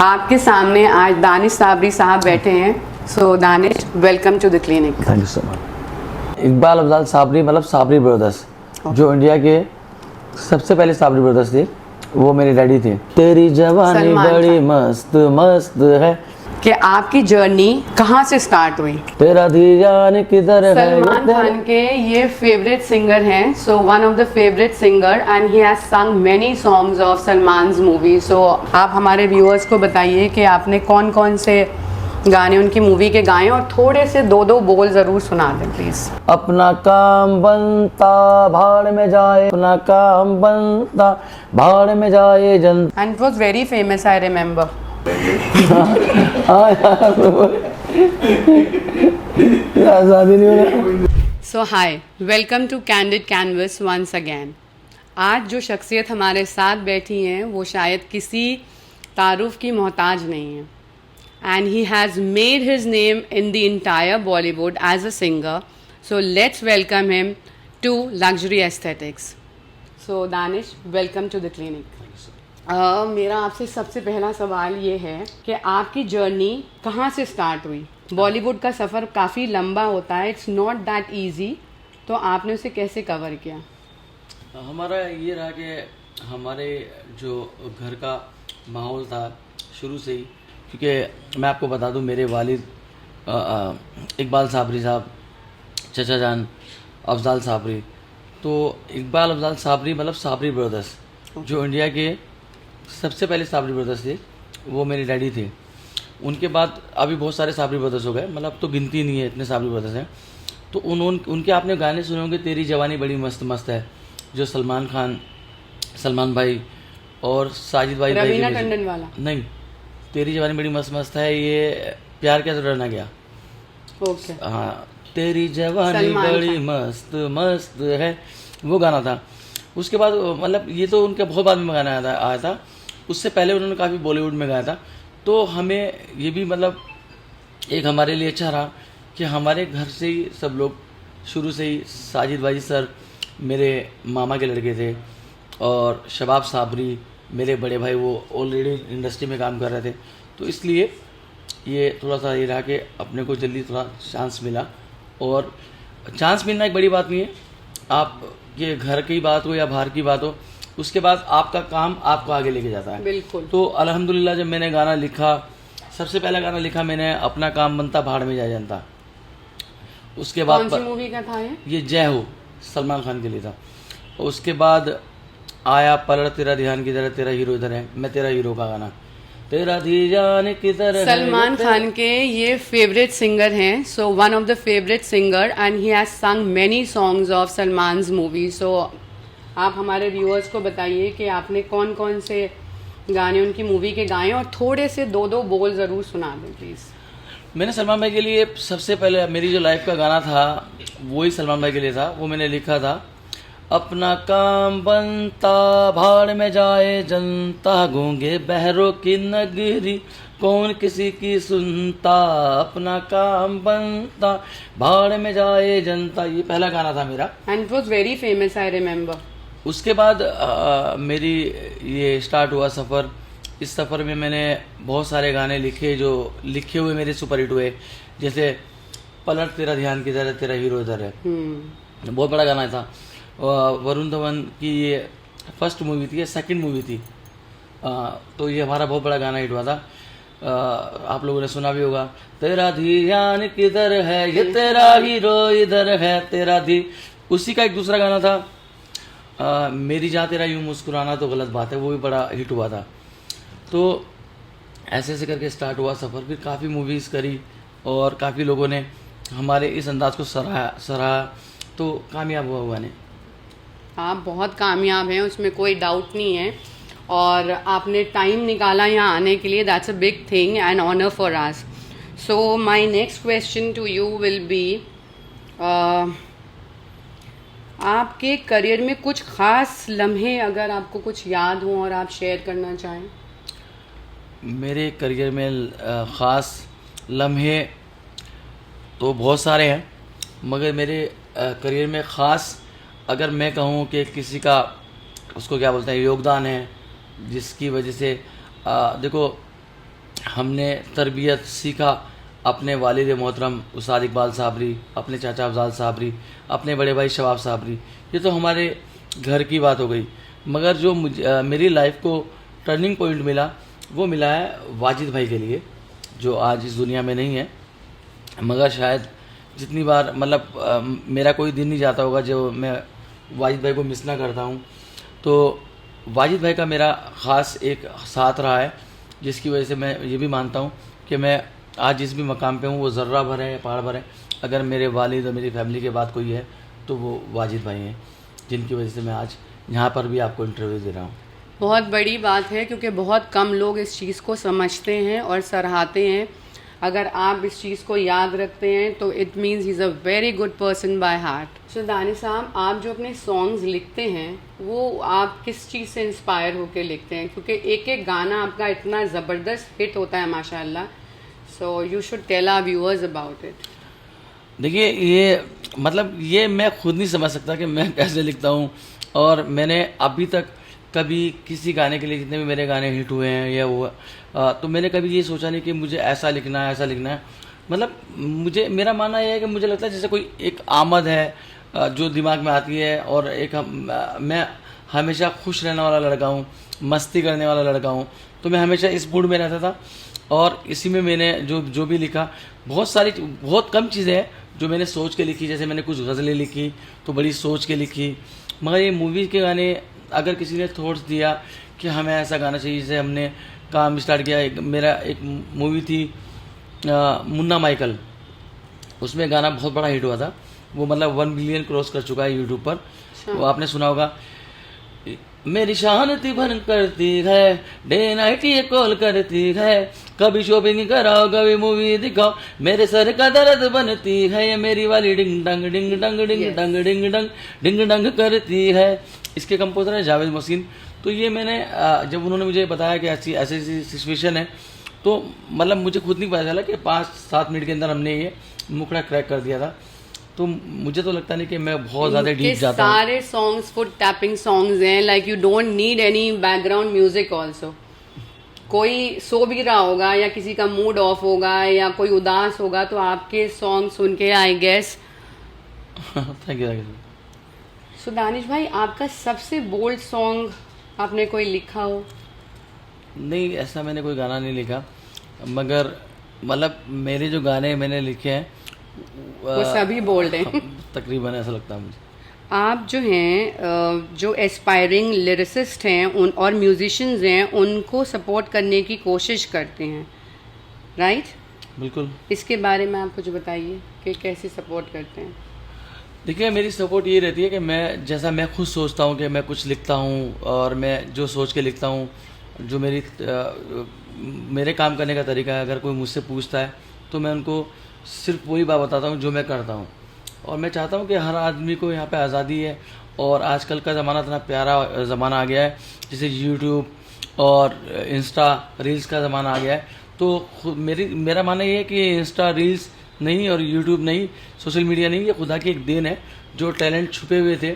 आपके सामने आज दानिश साबरी साहब बैठे हैं। So Danish, welcome to the clinic. Thank you so much. Iqbal Afzal Sabri मतलब साबरी ब्रदर्स, जो इंडिया के सबसे पहले साबरी ब्रदर्स थे, वो मेरे डैडी थे। तेरी जवानी बड़ी मस्त मस्त है। कि आपकी जर्नी कहाँ से स्टार्ट हुई? तेरा दीवान किधर है? सलमान खान के ये फेवरेट सिंगर हैं, so one of the favourite singer and he has sung many songs of Salman's movie. So आप हमारे व्यूअर्स को बताइए कि आपने कौन कौन से गाने उनकी मूवी के गाए और थोड़े से दो बोल जरूर सुना दें प्लीज। अपना काम बनता भाड़ में जाए, अपना काम बनता भाड़ में जाए जन। And it was very famous, I remember. So hi, welcome to candid canvas once again. आज जो शख्सियत हमारे साथ बैठी हैं वो शायद किसी तारुफ की मोहताज नहीं है, and he has made his name in the entire Bollywood as a singer. So let's welcome him to Luxury Aesthetics. So Danish, welcome to the clinic. मेरा आपसे सबसे पहला सवाल ये है कि आपकी जर्नी कहाँ से स्टार्ट हुई? बॉलीवुड का सफ़र काफ़ी लंबा होता है, इट्स नॉट दैट ईजी, तो आपने उसे कैसे कवर किया? हमारा ये रहा कि हमारे जो घर का माहौल था शुरू से ही, क्योंकि मैं आपको बता दूं, मेरे वालिद इकबाल साबरी साहब, चचा जान अफजाल साबरी, तो इकबाल अफजाल साबरी मतलब साबरी ब्रदर्स, जो इंडिया के सबसे पहले साबरी ब्रदर्स थे, वो मेरे डैडी थे। उनके बाद अभी बहुत सारे साबरी ब्रदर्स हो गए, मतलब अब तो गिनती नहीं है, इतने साबरी ब्रदर्स हैं। तो उनके आपने गाने सुने होंगे, तेरी जवानी बड़ी मस्त मस्त है, जो सलमान खान, सलमान भाई और साजिद भाई, रवीना टंडन वाला नहीं, तेरी जवानी बड़ी मस्त मस्त है, ये प्यार कैसे डरना गया। ओके, हाँ, तेरी जवानी बड़ी मस्त मस्त है, वो गाना था। उसके बाद मतलब ये तो उनके बहुत बाद में गाना आया था, उससे पहले उन्होंने काफ़ी बॉलीवुड में गाया था। तो हमें ये भी मतलब एक हमारे लिए अच्छा रहा कि हमारे घर से ही सब लोग शुरू से ही, साजिद भाई सर मेरे मामा के लड़के थे, और शबाब साबरी मेरे बड़े भाई, वो ऑलरेडी इंडस्ट्री में काम कर रहे थे। तो इसलिए ये थोड़ा सा ये रहा कि अपने को जल्दी थोड़ा चांस मिला, और चांस मिलना एक बड़ी बात नहीं है, आप ये घर की बात हो या बाहर की बात हो, उसके बाद आपका काम आपको आगे लेके जाता है। बिल्कुल। तो अल्हम्दुलिल्लाह जब मैंने गाना लिखा, सबसे पहला गाना लिखा मैंने अपना काम बनता भाड़ में जाए जनता। उसके बाद कौन सी मूवी का था ये जय हो, सलमान खान के लिए था। उसके बाद आया पलट तेरा ध्यान किधर है, तेरा हीरो इधर है, मैं तेरा हीरो का गाना, तेरा ध्यान किधर है। सलमान खान के ये फेवरेट सिंगर हैं, so one of the favourite singer and he has sung many songs of Salman's movie. So आप हमारे व्यूअर्स को बताइए कि आपने कौन कौन से गाने उनकी मूवी के गाए और थोड़े से दो बोल ज़रूर सुना दें प्लीज़। मैंने सलमान भाई के लिए सबसे पहले मेरी जो लाइफ का गाना था वही सलमान भाई के लिए था, वो मैंने लिखा था, अपना काम बनता भाड़ में जाए जनता, गूंगे बहरों की नगरी कौन किसी की सुनता, अपना काम बनता भाड़ में जाए जनता, ये पहला गाना था मेरा, and it was very famous, I remember. उसके बाद मेरी ये स्टार्ट हुआ सफ़र। इस सफ़र में मैंने बहुत सारे गाने लिखे, जो लिखे हुए मेरे सुपर हिट हुए, जैसे पलट तेरा ध्यान किधर है, तेरा हीरो इधर है, बहुत बड़ा गाना था। वरुण धवन की ये फर्स्ट मूवी थी, ये सेकंड मूवी थी, तो ये हमारा बहुत बड़ा गाना हिट हुआ था। आप लोगों ने सुना भी होगा, तेरा ध्यान किधर है, ये तेरा हीरो इधर है, तेरा धी। उसी का एक दूसरा गाना था, मेरी जहाँ तेरा यूं मुस्कुराना तो गलत बात है, वो भी बड़ा हिट हुआ था। तो ऐसे ऐसे करके स्टार्ट हुआ सफ़र। फिर काफ़ी मूवीज़ करी और काफ़ी लोगों ने हमारे इस अंदाज को सराहा, तो कामयाब हुआ गाने। आप बहुत कामयाब हैं, उसमें कोई डाउट नहीं है, और आपने टाइम निकाला यहाँ आने के लिए, that's a big thing and honour for us. So my next question to you will be, आपके करियर में कुछ ख़ास लम्हे अगर आपको कुछ याद हो और आप शेयर करना चाहें। मेरे करियर में ख़ास लम्हे तो बहुत सारे हैं, मगर मेरे करियर में ख़ास अगर मैं कहूँ कि किसी का उसको क्या बोलते हैं योगदान है, जिसकी वजह से देखो हमने तरबियत सीखा अपने वालिद मोहतरम उस्ताद इकबाल साबरी, अपने चाचा अफजाल साबरी, अपने बड़े भाई शबाब साबरी। ये तो हमारे घर की बात हो गई। मगर जो मेरी लाइफ को टर्निंग पॉइंट मिला वो मिला है वाजिद भाई के लिए, जो आज इस दुनिया में नहीं है। मगर शायद जितनी बार मतलब मेरा कोई दिन नहीं जाता होगा जो मैं वाजिद भाई को मिस ना करता हूँ। तो वाजिद भाई का मेरा ख़ास एक साथ रहा है, जिसकी वजह से मैं ये भी मानता हूँ कि मैं आज जिस भी मकाम पे हूँ वो ज़र्रा भर है या पहाड़ भर है। अगर मेरे वालिद और मेरी फैमिली के बाद कोई है तो वो वाजिद भाई हैं, जिनकी वजह से मैं आज यहाँ पर भी आपको इंटरव्यू दे रहा हूँ। बहुत बड़ी बात है, क्योंकि बहुत कम लोग इस चीज़ को समझते हैं और सराहते हैं। अगर आप इस चीज़ को याद रखते हैं तो it means he is a very good person by heart. So Danish साहब, आप जो अपने सॉन्ग्स लिखते हैं वो आप किस चीज़ से इंस्पायर होकर लिखते हैं? क्योंकि एक एक गाना आपका इतना ज़बरदस्त हिट होता है माशाल्लाह। So you should tell our viewers about it. देखिए, ये मतलब ये मैं खुद नहीं समझ सकता कि मैं कैसे लिखता हूँ। और मैंने अभी तक कभी किसी गाने के लिए, जितने भी मेरे गाने हिट हुए हैं या वो तो मैंने कभी ये सोचा नहीं कि मुझे ऐसा लिखना है, ऐसा लिखना है। मतलब मेरा मानना यह है कि मुझे लगता है जैसे कोई एक आमद है जो दिमाग में आती है, और एक मैं हमेशा खुश रहने वाला लड़का हूँ, मस्ती करने वाला लड़का हूँ, तो मैं हमेशा इस मूड में रहता था। और इसी में मैंने जो भी लिखा, बहुत कम चीज़ें हैं जो मैंने सोच के लिखी। जैसे मैंने कुछ गज़लें लिखी तो बड़ी सोच के लिखी। मगर ये मूवी के गाने अगर किसी ने थॉट्स दिया कि हमें ऐसा गाना चाहिए, जैसे हमने काम स्टार्ट किया। मेरा एक मूवी थी मुन्ना माइकल, उसमें गाना बहुत बड़ा हिट हुआ था। वो मतलब 1 बिलियन क्रॉस कर चुका है यूट्यूब पर। वो आपने सुना होगा। मेरी शांति भन करती है, डे नाइट ये कॉल करती है, कभी शॉपिंग कराओ कभी मूवी दिखाओ, मेरे सर का दर्द बनती है, ये मेरी वाली डिंग डंग डिंग डंग डिंग डंग डिंग डंग डिंग डंग करती है। इसके कंपोजर है जावेद मोहसिन। तो ये मैंने जब उन्होंने मुझे बताया कि ऐसी ऐसी सिचुएशन है, तो मतलब मुझे खुद नहीं पता चला कि 5-7 मिनट के अंदर हमने ये मुखड़ा क्रैक कर दिया था। तो मुझे तो लगता नहीं कि मैं बहुत ज़्यादा डीप जाता हूँ। सारे सॉन्ग्स फुट टैपिंग सॉन्ग्स हैं, like you don't need any background music also. कोई सो भी रहा होगा या किसी का मूड ऑफ होगा या कोई उदास होगा तो आपके सॉन्ग सुन के I guess. Thank you. So Danish भाई, आपका सबसे बोल्ड सॉन्ग आपने कोई लिखा हो? नहीं, ऐसा मैंने कोई गाना नहीं लिखा, मगर मतलब मेरे जो गाने मैंने लिखे हैं वो सभी बोल्ड हैं। तकरीबन ऐसा लगता है मुझे। आप जो हैं जो एस्पायरिंग लिरिसिस्ट हैं उन और म्यूजिशियंस हैं, उनको सपोर्ट करने की कोशिश करते हैं, राइट? बिल्कुल। इसके बारे में आप कुछ बताइए कि कैसे सपोर्ट करते हैं। देखिए, मेरी सपोर्ट ये रहती है कि मैं खुद सोचता हूँ कि मैं कुछ लिखता हूँ, और मैं जो सोच के लिखता हूँ, जो मेरे काम करने का तरीका है, अगर कोई मुझसे पूछता है तो मैं उनको सिर्फ वही बात बताता हूँ जो मैं करता हूँ। और मैं चाहता हूँ कि हर आदमी को यहाँ पे आज़ादी है, और आजकल का ज़माना इतना प्यारा ज़माना आ गया है, जैसे यूट्यूब और इंस्टा रील्स का ज़माना आ गया है। तो मेरा मानना ये है कि इंस्टा रील्स नहीं और यूट्यूब नहीं, सोशल मीडिया नहीं, ये खुदा की एक देन है। जो टैलेंट छुपे हुए थे,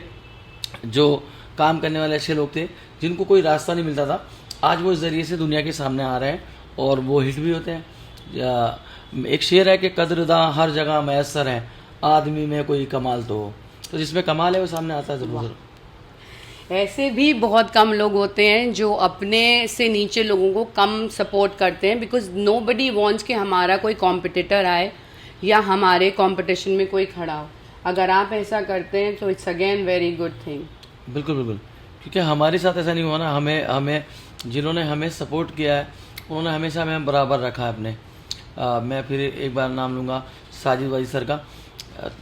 जो काम करने वाले अच्छे लोग थे, जिनको कोई रास्ता नहीं मिलता था, आज वो इस ज़रिए से दुनिया के सामने आ रहे हैं और वो हिट भी होते हैं। एक शेर है कि कदरदा हर जगह मैसर है, आदमी में कोई कमाल तो हो। तो जिसमें कमाल है वो सामने आता है ज़रूर। ऐसे भी बहुत कम लोग होते हैं जो अपने से नीचे लोगों को कम सपोर्ट करते हैं, बिकॉज नोबडी वांट्स कि हमारा कोई कॉम्पिटिटर आए या हमारे कंपटीशन में कोई खड़ा हो। अगर आप ऐसा करते हैं तो it's again very good thing. बिल्कुल बिल्कुल, क्योंकि हमारे साथ ऐसा नहीं हुआ ना। हमें जिन्होंने हमें सपोर्ट किया है उन्होंने हमेशा हमें बराबर रखा है अपने। मैं फिर एक बार नाम लूँगा साजिद वाजिद सर का,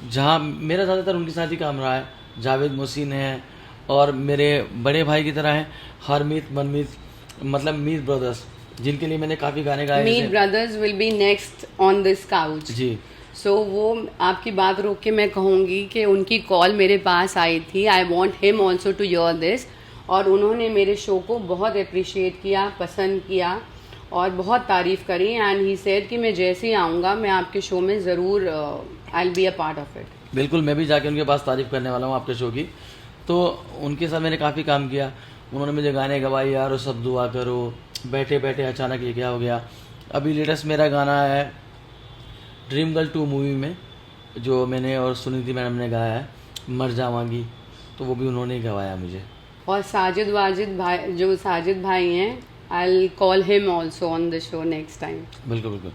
जहाँ मेरा ज़्यादातर उनके साथ ही काम रहा है। जावेद मोहसिन हैं और मेरे बड़े भाई की तरह हैं हरमीत मनमीत, मतलब मीत ब्रदर्स, जिनके लिए मैंने काफ़ी गाने गाए। Meet brothers will be next on this couch ji. So वो आपकी बात रोक के मैं कहूँगी कि उनकी कॉल मेरे पास आई थी। I want him also to hear this. और उन्होंने मेरे शो को बहुत अप्रिशिएट किया, पसंद किया और बहुत तारीफ़ करी। एंड ही सेड कि मैं जैसे ही आऊँगा मैं आपके शो में ज़रूर I will be a part of it. बिल्कुल, मैं भी जाके उनके पास तारीफ़ करने वाला हूँ आपके शो की। तो उनके साथ मैंने काफ़ी काम किया। उन्होंने मुझे गाने गवाए, यारो सब दुआ करो, बैठे बैठे अचानक ये क्या हो गया, अभी लेटेस्ट मेरा गाना है ड्रीम गर्ल 2 मूवी में, जो मैंने और सुनीति मैडम ने गाया है, मर जावांगी, तो वो भी उन्होंने ही गवाया मुझे। और साजिद वाजिद भाई, जो साजिद भाई हैं, I call him also on the show next time. बिल्कुल बिल्कुल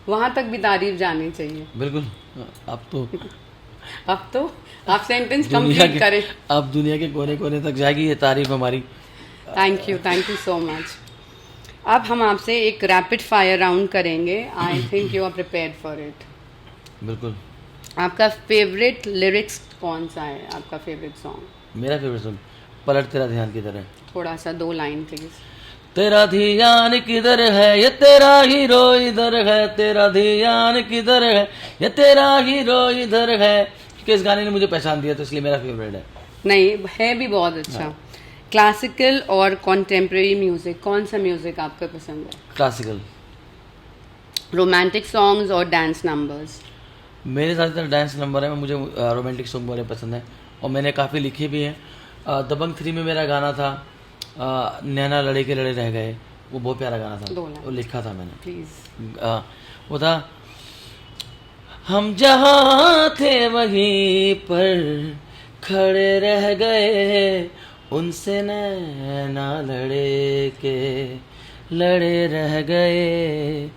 वहाँ तक भी तारीफ जानी चाहिए। बिल्कुल। अब तो आप सेंटेंस दुनिया कंप्लीट के करें। अब दुनिया के कोने कोने तक जाएगी ये तारीफ हमारी। Thank you so much. अब हम आपसे एक रैपिड फायर राउंड करेंगे। I think you are prepared for it. बिल्कुल। आपका फेवरेट लिरिक्स कौन सा है? आपका फेवरेट सॉन्ग? मेरा फेवरेट सॉन्ग पलट तेरा ध्यान किधर है। थोड़ा सा 2 लाइन प्लीज। तेरा ध्यान किधर है, ये तेरा हीरो इधर है, तेरा ध्यान किधर है, ये तेरा हीरो इधर है। क्योंकि इस गाने ने मुझे पहचान दिया, तो इसलिए मेरा फेवरेट है। नहीं, है भी बहुत अच्छा। क्लासिकल और कॉन्टेम्प्रेरी म्यूजिक, कौन सा म्यूजिक आपको पसंद है? क्लासिकल। रोमांटिक सॉन्ग्स और डांस नंबर्स? मेरे ज़्यादातर डांस नंबर है, मुझे रोमांटिक सॉन्ग बड़े पसंद है और मैंने काफ़ी लिखे भी हैं। दबंग 3 में मेरा गाना था नैना लड़े के लड़े रह गए, वो बहुत प्यारा गाना था, 2 लाइन वो लिखा था मैंने। प्लीज। वो था हम जहाँ थे वहीं पर खड़े रह गए, उनसे नैना लड़े के लड़े रह गए,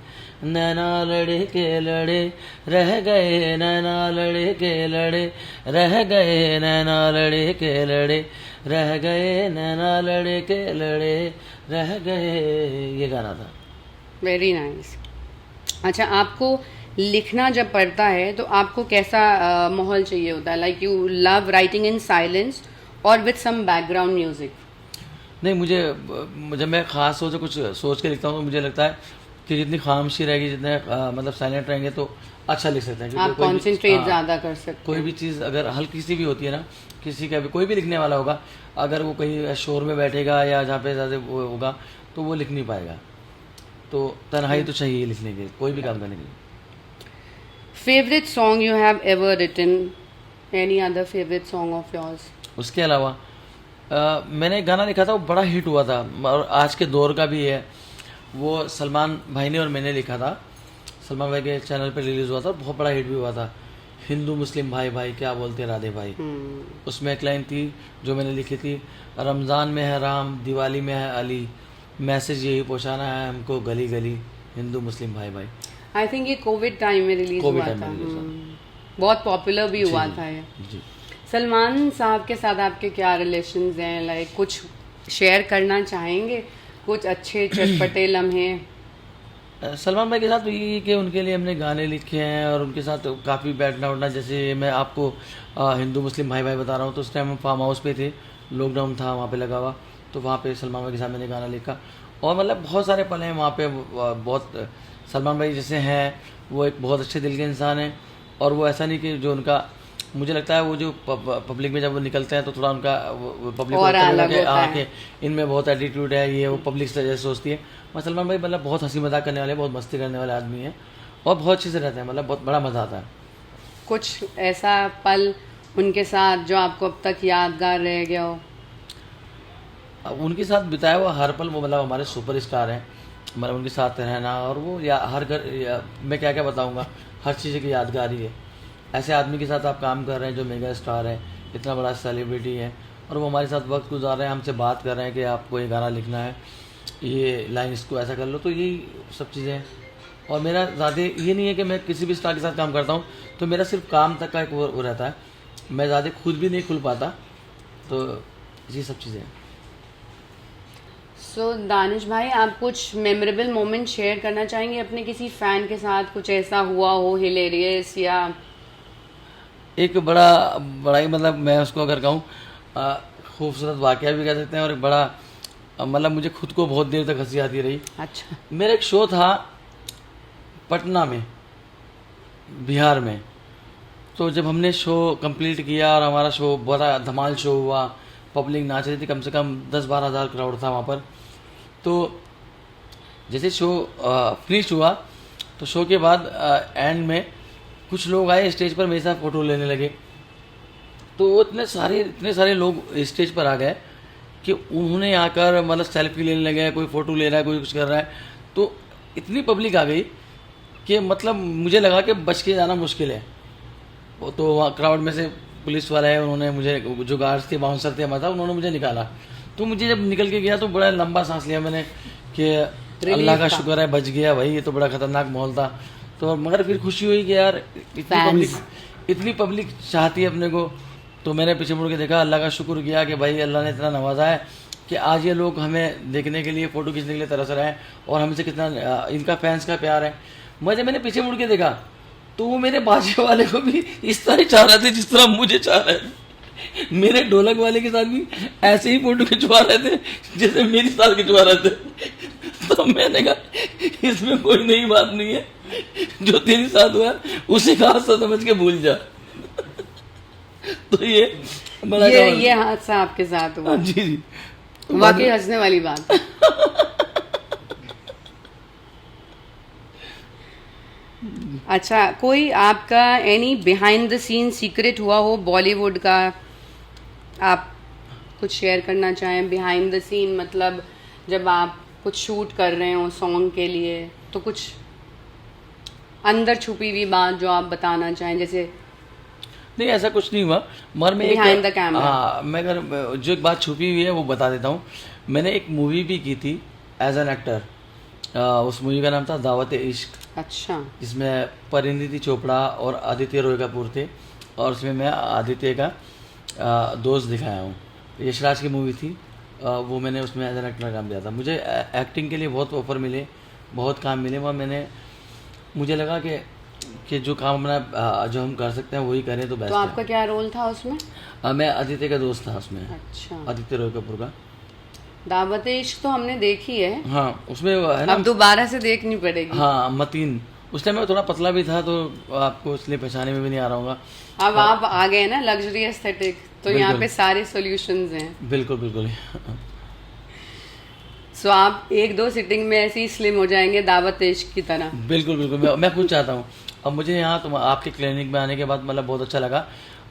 नैना लड़े के लड़े रह गए, नैना लड़े के लड़े रह गए, नैना लड़े के लड़े रह गए, नैना लड़े के लड़े रह गए, ये गाना था। Very nice. अच्छा, आपको लिखना जब पड़ता है तो आपको कैसा माहौल चाहिए होता है? Like you love writing in silence और विद सम बैकग्राउंड म्यूजिक? नहीं, मुझे जब मैं ख़ास सोच कुछ सोच के लिखता हूँ तो मुझे लगता है कि जितनी खामोशी रहेगी, जितने मतलब साइलेंट रहेंगे तो अच्छा लिख सकते हैं। आप कॉन्सेंट्रेट ज़्यादा कर सकते हैं। कोई भी चीज़ अगर हल्की सी भी होती है ना, किसी का भी कोई भी लिखने वाला होगा, अगर वो कहीं शोर में बैठेगा या जहाँ पे ज़्यादा वो होगा तो वो लिख नहीं पाएगा। तो तन्हाई तो चाहिए लिखने के, कोई भी काम करने के लिए। Favourite song you have ever written? Any other favourite song of yours? उसके अलावा मैंने एक गाना लिखा था, वो बड़ा हिट हुआ था और आज के दौर का भी है। वो सलमान भाई ने और मैंने लिखा था, सलमान भाई के चैनल पे रिलीज़ हुआ था, बहुत बड़ा हिट भी हुआ था। हिंदू मुस्लिम भाई भाई क्या बोलते राधे भाई। उसमें एक लाइन थी जो मैंने लिखी थी, रमज़ान में है राम, दिवाली में है अली, मैसेज यही पहुँचाना है हमको गली गली, हिंदू मुस्लिम भाई भाई। आई थिंक ये कोविड टाइम में रिलीज हुआ था। बहुत पॉपुलर भी हुआ था ये। जी। सलमान साहब के साथ आपके क्या रिलेशंस हैं? लाइक कुछ शेयर करना चाहेंगे, कुछ अच्छे चटपटे लम्हे? सलमान भाई के साथ ये कि उनके लिए हमने गाने लिखे हैं और उनके साथ काफ़ी बैठना उठना, जैसे मैं आपको हिंदू मुस्लिम भाई भाई बता रहा हूँ, तो उस टाइम हम फार्म हाउस पे थे, लॉकडाउन था वहाँ पे लगा हुआ, तो वहाँ पे सलमान भाई के साथ मैंने गाना लिखा। और मतलब बहुत सारे पल हैं वहाँ पे। बहुत सलमान भाई जैसे हैं, वो एक बहुत अच्छे दिल के इंसान हैं और वो ऐसा नहीं कि जो उनका, मुझे लगता है वो जो पब्लिक में जब वो निकलते हैं तो थोड़ा उनका पब्लिक और अलग होता है। इनमें बहुत एटीट्यूड है, ये वो पब्लिक से जैसे सोचती है। और सलमान भाई मतलब बहुत हंसी मजाक करने वाले, बहुत मस्ती करने वाले आदमी हैं और बहुत अच्छे से रहते हैं, मतलब बहुत बड़ा मज़ा आता है। कुछ ऐसा पल उनके साथ जो आपको अब तक यादगार रह गया हो? अब उनके साथ बिताया हुआ हर पल, वो मतलब हमारे सुपरस्टार हैं, मतलब उनके साथ रहना और वो या हर घर मैं क्या क्या बताऊँगा, हर चीज़ की यादगार ही है। ऐसे आदमी के साथ आप काम कर रहे हैं जो मेगा स्टार है, इतना बड़ा सेलिब्रिटी है, और वो हमारे साथ वक्त गुजार रहे हैं, हमसे बात कर रहे हैं कि आपको ये गाना लिखना है, ये लाइन इसको ऐसा कर लो, तो यही सब चीज़ें हैं। और मेरा ज़्यादा ये नहीं है कि मैं किसी भी स्टार के साथ काम करता हूँ तो मेरा सिर्फ काम तक का एक वो रहता है, मैं ज़्यादा खुद भी नहीं खुल पाता, तो ये सब चीज़ें हैं। सो दानिश भाई, आप कुछ मेमोरेबल मोमेंट शेयर करना चाहेंगे अपने किसी फ़ैन के साथ? कुछ ऐसा हुआ हो हिलेरियस या एक बड़ा ही मतलब मैं उसको अगर कहूँ खूबसूरत वाकया भी कह सकते हैं, और एक बड़ा मतलब मुझे खुद को बहुत देर तक हंसी आती रही। अच्छा। मेरा एक शो था पटना में, बिहार में, तो जब हमने शो कंप्लीट किया और हमारा शो बड़ा धमाल शो हुआ, पब्लिक नाच रही थी, कम से कम 10-12 हज़ार क्राउड था वहाँ पर। तो जैसे शो फिनिश हुआ तो शो के बाद एंड में कुछ लोग आए स्टेज पर, मेरे साथ फ़ोटो लेने लगे। तो वो इतने सारे लोग स्टेज पर आ गए कि उन्होंने आकर मतलब सेल्फी लेने लगे, कोई फ़ोटो ले रहा है, कोई कुछ कर रहा है। तो इतनी पब्लिक आ गई कि मतलब मुझे लगा कि बच के जाना मुश्किल है। वो तो वहाँ क्राउड में से पुलिस वाला है, उन्होंने मुझे, जो गार्ड्स थे, बाउंसर थे हमारा, उन्होंने मुझे निकाला। तो मुझे जब निकल के गया तो बड़ा लंबा सांस लिया मैंने कि अल्लाह का शुक्र है बच गया भाई, ये तो बड़ा खतरनाक माहौल था। तो मगर फिर खुशी हुई कि यार इतनी पब्लिक चाहती है अपने को। तो मैंने पीछे मुड़ के देखा, अल्लाह का शुक्र किया कि भाई अल्लाह ने इतना नवाजा है कि आज ये लोग हमें देखने के लिए, फ़ोटो खींचने के लिए तरस रहे हैं, और हमसे कितना इनका फैंस का प्यार है। जब मैंने पीछे मुड़ के देखा तो वो मेरे बाजे वाले को भी इस तरह चाह रहे थे जिस तरह मुझे चाह रहे थे। मेरे ढोलक वाले के साथ भी ऐसे ही फोटो खिंचवा रहे थे जैसे मेरी साथ खिंचवा रहे थे। तो मैंने कहा इसमें कोई नई बात नहीं है, जो तेरे साथ हुआ उसी का हादसा समझ के भूल जा। तो ये हादसा आपके साथ हुआ? जी जी, वाकई हंसने वाली बात है। अच्छा, कोई आपका any behind the scene secret हुआ हो बॉलीवुड का, आप कुछ शेयर करना चाहें? बिहाइंड द सीन मतलब जब आप कुछ शूट कर रहे हो सॉन्ग के लिए, तो कुछ अंदर छुपी हुई बात जो आप बताना चाहें? जैसे नहीं, ऐसा कुछ नहीं हुआ, मगर मैं बिहाइंड द कैमरा, हाँ, मैं अगर जो एक बात छुपी हुई है वो बता देता हूँ। मैंने एक मूवी भी की थी एज एन एक्टर, उस मूवी का नाम था दावत इश्क। अच्छा। जिसमें परिणीति चोपड़ा और आदित्य रॉय कपूर थे, और उसमें मैं आदित्य का दोस्त दिखाया हूँ। यशराज की मूवी थी, वो मैंने उसमें एज एन एक्टर काम दिया था। मुझे एक्टिंग के लिए बहुत ऑफर मिले, बहुत काम मिले, वहाँ मुझे लगा कि जो काम अपना जो हम कर सकते हैं वही करें तो बेस्ट। तो आपका क्या रोल था उसमें? मैं आदित्य का दोस्त था उसमें। अच्छा। आदित्य रॉय कपूर का। दावत इश्क तो हमने देखी है। हाँ, उसमें है ना, अब दोबारा से देखनी पड़ेगी। हाँ, मतीन। उस टाइम मैं थोड़ा पतला भी था, तो आपको इसलिए पहचाने में भी नहीं आ रहा होगा। अब आप आ गए ना लग्जरी एस्थेटिक, तो यहाँ पे सारे सॉल्यूशंस हैं। बिल्कुल बिल्कुल। सो आप 1-2 सिटिंग में ऐसे ही स्लिम हो जाएंगे दावत इश्क की तरह। बिल्कुल बिल्कुल, मैं खुद चाहता हूँ। अब मुझे यहाँ आपके क्लिनिक में आने के बाद मतलब बहुत अच्छा लगा।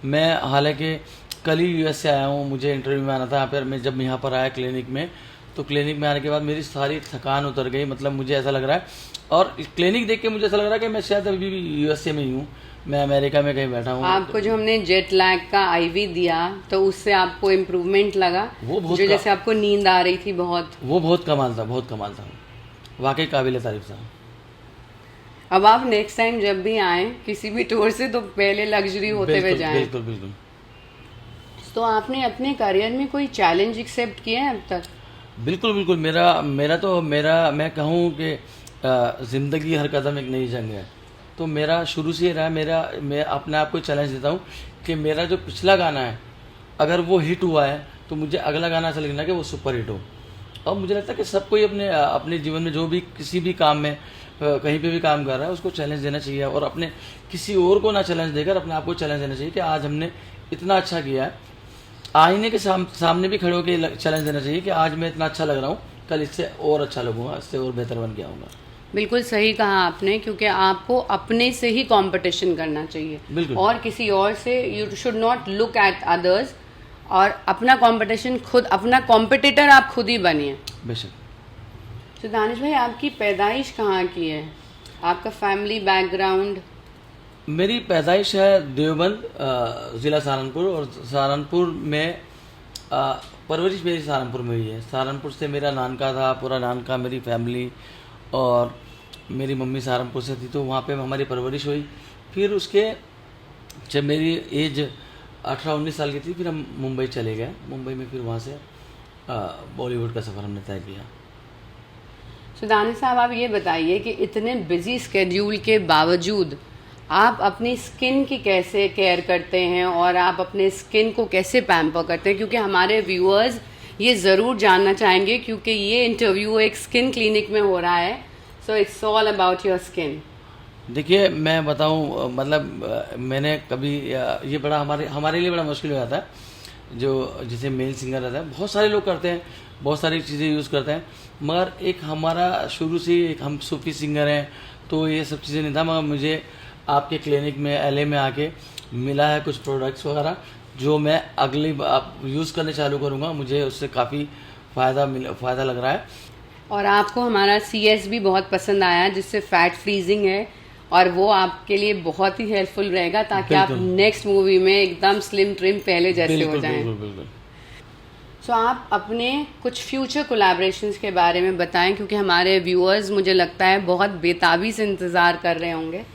मैं हालांकि कल ही यूएस से आया हूँ, मुझे इंटरव्यू में आना था यहाँ पर। मैं जब यहाँ पर आया क्लिनिक में, तो क्लिनिक में आने के बाद मेरी सारी थकान उतर गई। मतलब मुझे ऐसा लग रहा है, और क्लिनिक देख के मुझे ऐसा लग रहा है कि मैं शायद अभी भी यूएसए में ही हूँ, मैं अमेरिका में कहीं बैठा हूँ। आपको जो हमने जेट लैग का आईवी दिया, तो उससे आपको इम्प्रूवमेंट लगा? वो बहुत, जो जैसे आपको नींद आ रही थी बहुत, वो बहुत कमाल था, बहुत कमाल था, वाकई काबिल तारीफ था। अब आप नेक्स्ट टाइम जब भी आए किसी भी टूर से, तो पहले लग्जरी होते हुए जाएं। बिल्कुल बिल्कुल। तो आपने अपने करियर में कोई चैलेंज एक्सेप्ट किए हैं अब तक? बिल्कुल बिल्कुल। मैं कहूँ कि ज़िंदगी हर कदम एक नई जंग है। तो मेरा शुरू से ही रहा, मैं अपने आप को चैलेंज देता हूँ कि मेरा जो पिछला गाना है अगर वो हिट हुआ है, तो मुझे अगला गाना ऐसा लिखना कि वो सुपर हिट हो। और मुझे लगता है कि सबको ही अपने जीवन में जो भी किसी भी काम में कहीं पे भी काम कर रहा है, उसको चैलेंज देना चाहिए, और अपने किसी और को ना चैलेंज देकर अपने आप को चैलेंज देना चाहिए कि आज हमने इतना अच्छा किया है। आईने के सामने भी खड़े होकर चैलेंज देना चाहिए कि आज मैं इतना अच्छा लग रहा हूँ, कल इससे और अच्छा लगूंगा, इससे और बेहतर बन के आऊँगा। बिल्कुल सही कहा आपने, क्योंकि आपको अपने से ही कंपटीशन करना चाहिए, और किसी और से you should not look at others, और अपना कंपटीशन खुद, अपना कॉम्पिटिटर आप खुद ही बनिए। बेशक। तो दानिश भाई, आपकी पैदाइश कहाँ की है? आपका फैमिली बैकग्राउंड? मेरी पैदाइश है देवबंद, ज़िला सहारनपुर, और सहारनपुर में परवरिश मेरी सहारनपुर में हुई है। सहारनपुर से मेरा नानका था, पूरा नानका, मेरी फैमिली, और मेरी मम्मी सहारनपुर से थी, तो वहाँ पे हमारी परवरिश हुई। फिर उसके जब मेरी एज 18-19 साल की थी, फिर हम मुंबई चले गए। मुंबई में फिर वहाँ से बॉलीवुड का सफ़र हमने तय किया। तो दानिश साहब, आप ये बताइए कि इतने बिजी स्केड्यूल के बावजूद आप अपनी स्किन की कैसे केयर करते हैं, और आप अपने स्किन को कैसे पैम्पर करते हैं? क्योंकि हमारे व्यूअर्स ये ज़रूर जानना चाहेंगे, क्योंकि ये इंटरव्यू एक स्किन क्लिनिक में हो रहा है। So it's all about your skin. देखिए, मैं बताऊं, मतलब मैंने कभी ये बड़ा हमारे लिए बड़ा मुश्किल हो जाता है। जो जैसे मेल सिंगर रहता है, बहुत सारे लोग करते हैं, बहुत सारी चीज़ें यूज़ करते हैं, मगर एक हमारा शुरू से एक हम सूफी सिंगर हैं, तो ये सब चीज़ें नहीं था। मगर मुझे आपके क्लिनिक में LA में आके मिला है कुछ प्रोडक्ट्स वगैरह, जो मैं अगली यूज़ करने चालू करूँगा। मुझे उससे काफ़ी फ़ायदा लग रहा है। और आपको हमारा CS भी बहुत पसंद आया, जिससे फैट फ्रीजिंग है, और वो आपके लिए बहुत ही हेल्पफुल रहेगा ताकि आप बिल्कुल। नेक्स्ट मूवी में एकदम स्लिम ट्रिम पहले जैसे हो बिल्कुल जाएं। बिल्कुल बिल्कुल। सो आप अपने कुछ फ्यूचर कोलैबोरेशंस के बारे में बताएं, क्योंकि हमारे व्यूअर्स मुझे लगता है बहुत बेताबी से इंतज़ार कर रहे होंगे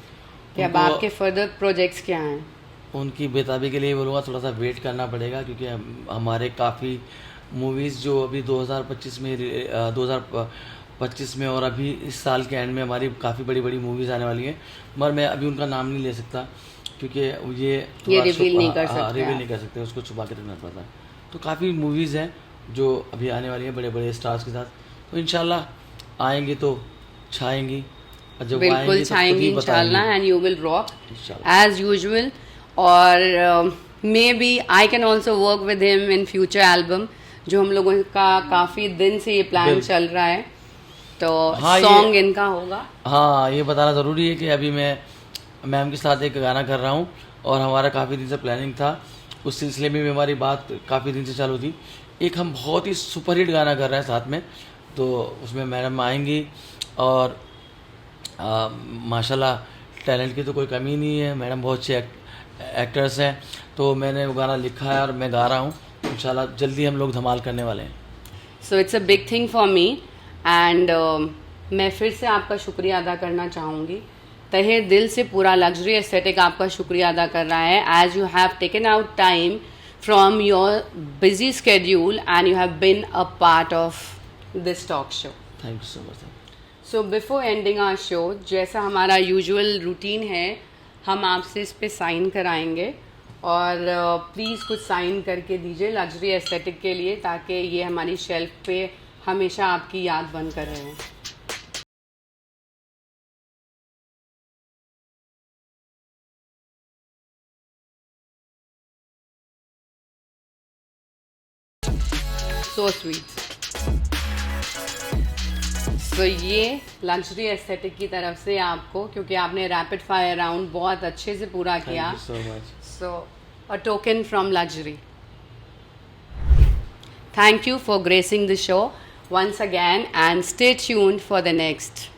कि अब उनको- आपके फर्दर प्रोजेक्ट्स क्या हैं। उनकी बेताबी के लिए बोलूँगा थोड़ा सा वेट करना पड़ेगा, क्योंकि हमारे काफ़ी मूवीज़ जो अभी 2025 में 2025 में और अभी इस साल के एंड में हमारी काफ़ी बड़ी बड़ी मूवीज़ आने वाली हैं, मगर मैं अभी उनका नाम नहीं ले सकता क्योंकि ये रिवील नहीं कर सकते रिवील आप। नहीं कर सकते, उसको छुपा के रखना पड़ता है। तो काफ़ी मूवीज़ हैं जो अभी आने वाली हैं बड़े बड़े स्टार्स के साथ, तो इंशाल्लाह आएंगी तो छाएंगी, और जब बिल्कुल आएंगी तो खुद छाएंगी ही इंशाल्लाह, बताएंगी एंड यू विल रॉक इंशाल्लाह। As usual. और maybe I can also work with him in future album, जो हम लोगों का काफ़ी दिन से ये प्लान बिल्कुल। चल रहा है, तो हाँ, सॉन्ग ये- इनका होगा। हाँ, ये बताना ज़रूरी है कि अभी मैं मैम के साथ एक गाना कर रहा हूँ, और हमारा काफ़ी दिन से प्लानिंग था, उस सिलसिले में भी हमारी बात काफ़ी दिन से चालू थी। एक हम बहुत ही सुपरहिट गाना कर रहे हैं साथ में, तो उसमें मैडम आएंगी, और माशाल्लाह टैलेंट की तो कोई कमी नहीं है, मैडम बहुत अच्छे एक्टर्स हैं, तो मैंने वो गाना लिखा है और मैं गा रहा हूँ। इंशाल्लाह जल्दी हम लोग धमाल करने वाले हैं। So it's a big thing for me, and मैं फिर से आपका शुक्रिया अदा करना चाहूँगी, तहे दिल से पूरा लग्जरी एस्थेटिक आपका शुक्रिया अदा कर रहा है, as you have taken out time from your busy schedule and you have been a part of this talk show. Thank you so much. So before ending our show, जैसा हमारा usual routine है, हम आपसे इस पे sign कराएंगे, और please कुछ साइन करके दीजिए लग्जरी एस्थेटिक के लिए, ताकि ये हमारी शेल्फ पे हमेशा आपकी याद बन कर रहे। So sweet. सो ये लग्जरी एस्थेटिक की तरफ से आपको, क्योंकि आपने रैपिड फायर राउंड बहुत अच्छे से पूरा किया, thank you so much. so a token from luxury. Thank you for gracing the show once again, and stay tuned for the next.